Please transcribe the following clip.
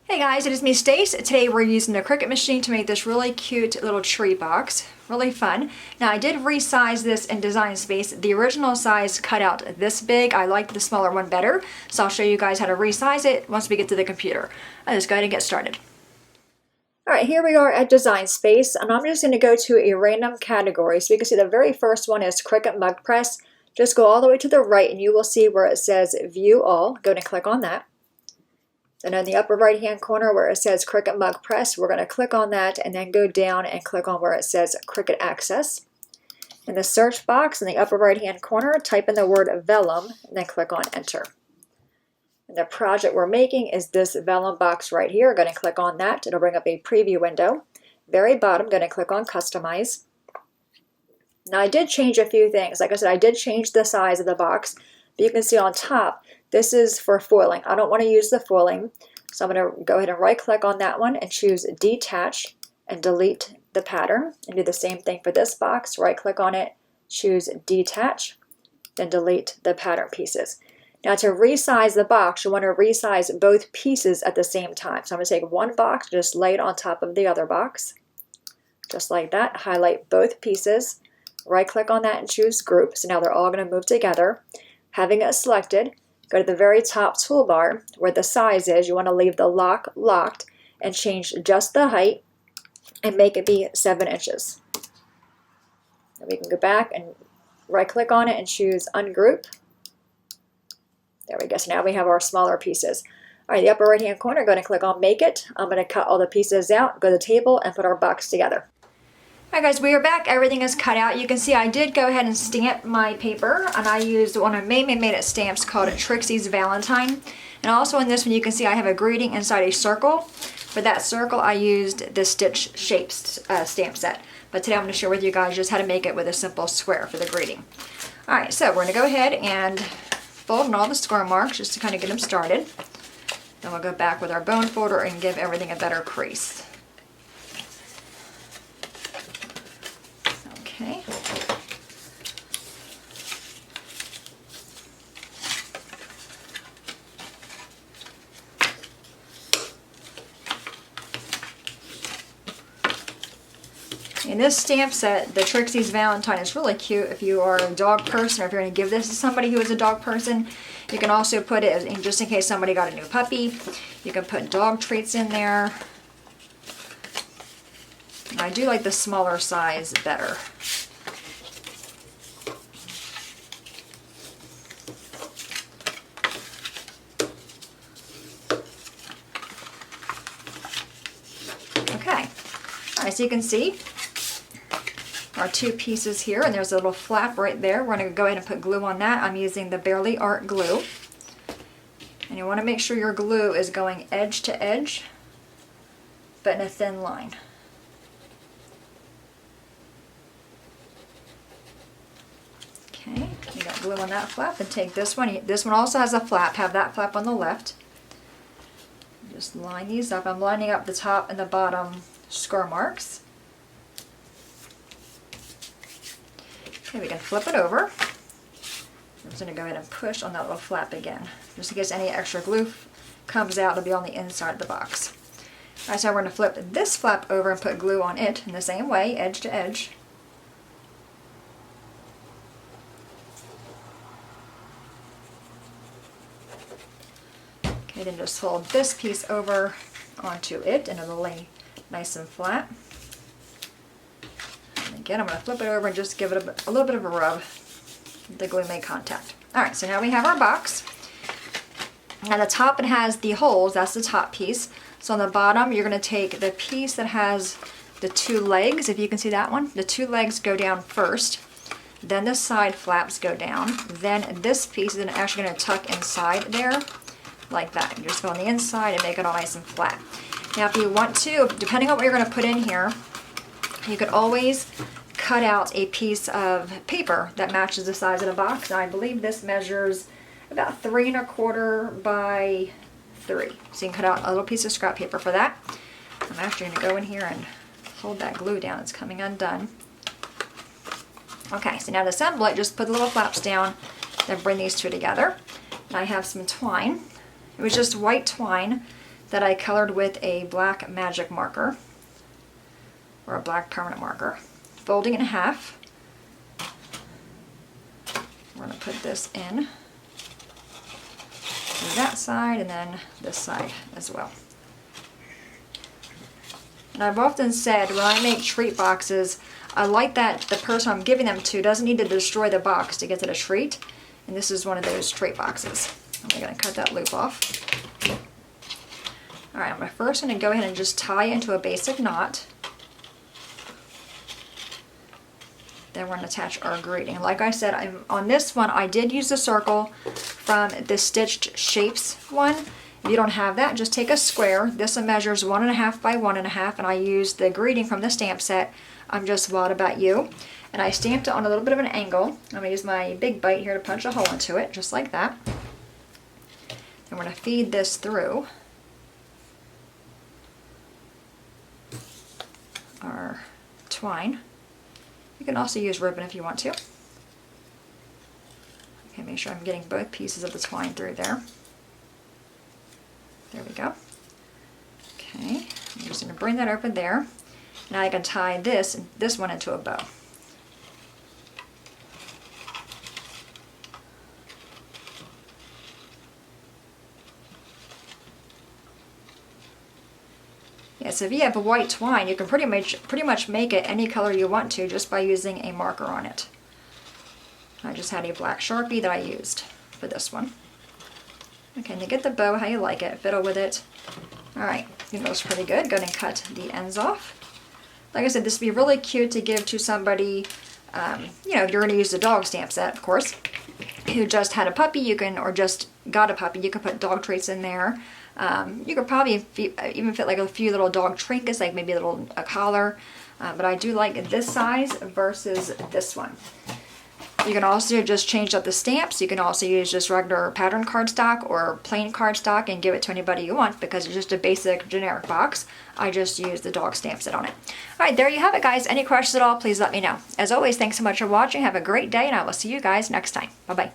Hey guys, it is me, Stace. Today we're using the Cricut machine to make this really cute little tree box. Really fun. Now I did resize this in Design Space. The original size cut out this big. I liked the smaller one better, so I'll show you guys how to resize it once we get to the computer. I'll just go ahead and get started. Alright, here we are at Design Space, and I'm just going to go to a random category. So you can see the very first one is Cricut Mug Press. Just go all the way to the right and you will see where it says View All. Go ahead and click on that. Then in the upper right hand corner where it says Cricut Mug Press, we're going to click on that and then go down and click on where it says Cricut Access. In the search box in the upper right hand corner, type in the word vellum and then click on Enter. And the project we're making is this vellum box right here. Going to click on that. It'll bring up a preview window. Very bottom, going to click on Customize. Now I did change a few things. Like I said, I did change the size of the box. But you can see on top, this is for foiling. I don't want to use the foiling, so I'm going to go ahead and right click on that one and choose Detach and delete the pattern. And do the same thing for this box. Right click on it, choose Detach, then delete the pattern pieces. Now to resize the box, you want to resize both pieces at the same time. So I'm going to take one box, just lay it on top of the other box. Just like that. Highlight both pieces. Right click on that and choose Group. So now they're all going to move together. Having it selected, go to the very top toolbar where the size is. You want to leave the lock locked and change just the height and make it be 7 inches. And we can go back and right click on it and choose Ungroup. There we go. So now we have our smaller pieces. All right, the upper right hand corner, go ahead and click on Make It. I'm going to cut all the pieces out, go to the table and put our box together. Alright guys, we are back. Everything is cut out. You can see I did go ahead and stamp my paper, and I used one of Made It stamps called Trixie's Valentine. And also in this one you can see I have a greeting inside a circle. For that circle I used the Stitch Shapes stamp set. But today I'm going to share with you guys just how to make it with a simple square for the greeting. Alright, so we're going to go ahead and fold in all the square marks just to kind of get them started. Then we'll go back with our bone folder and give everything a better crease. Okay. In this stamp set, the Trixie's Valentine is really cute if you are a dog person or if you're going to give this to somebody who is a dog person. You can also put it in just in case somebody got a new puppy. You can put dog treats in there. I do like the smaller size better. Okay, all right, so you can see our two pieces here, and there's a little flap right there. We're going to go ahead and put glue on that. I'm using the Barely Art glue. And you want to make sure your glue is going edge to edge, but in a thin line. Okay, you got glue on that flap, and take this one. This one also has a flap. Have that flap on the left. Just line these up. I'm lining up the top and the bottom square marks. Okay, we can flip it over. I'm just going to go ahead and push on that little flap again. Just in case any extra glue comes out, it'll be on the inside of the box. Alright, so we're going to flip this flap over and put glue on it in the same way, edge to edge. Okay, then just fold this piece over onto it and it'll lay nice and flat. And again, I'm going to flip it over and just give it a little bit of a rub. The glue made contact. Alright, so now we have our box. At the top it has the holes, that's the top piece. So on the bottom you're going to take the piece that has the two legs, if you can see that one. The two legs go down first. Then the side flaps go down. Then this piece is actually going to tuck inside there. Like that. You just go on the inside and make it all nice and flat. Now if you want to, depending on what you're going to put in here, you could always cut out a piece of paper that matches the size of the box. And I believe this measures about 3 1/4 by 3. So you can cut out a little piece of scrap paper for that. I'm actually going to go in here and hold that glue down. It's coming undone. Okay, so now to assemble it, just put the little flaps down, then bring these two together. And I have some twine. It was just white twine that I colored with a black magic marker, or a black permanent marker. Folding it in half. We're going to put this in to that side and then this side as well. And I've often said when I make treat boxes, I like that the person I'm giving them to doesn't need to destroy the box to get to the treat. And this is one of those treat boxes. I'm going to cut that loop off. Alright, I'm first going to go ahead and just tie into a basic knot. Then we're going to attach our greeting. Like I said, on this one I did use the circle from the Stitched Shapes one. If you don't have that, just take a square. This one measures 1.5 by 1.5, and I used the greeting from the stamp set, I'm Just Wild About You. And I stamped it on a little bit of an angle. I'm going to use my big bite here to punch a hole into it, just like that. And we're going to feed this through our twine. You can also use ribbon if you want to. Okay, make sure I'm getting both pieces of the twine through there. There we go. Okay, I'm just going to bring that over there. Now I can tie this one into a bow. Yeah, so if you have a white twine, you can pretty much make it any color you want to just by using a marker on it. I just had a black Sharpie that I used for this one. Okay, and you get the bow how you like it, fiddle with it. Alright, it looks pretty good. Go ahead and cut the ends off. Like I said, this would be really cute to give to somebody, you know, if you're going to use the dog stamp set, of course, who just had a puppy, or just got a puppy, you can put dog treats in there. You could probably even fit like a few little dog trinkets, like maybe a collar, but I do like this size versus this one. You can also just change up the stamps. You can also use just regular pattern cardstock or plain cardstock and give it to anybody you want, because it's just a basic generic box. I just use the dog stamp set on it. Alright, there you have it, guys. Any questions at all, please let me know. As always, thanks so much for watching. Have a great day, and I will see you guys next time. Bye-bye.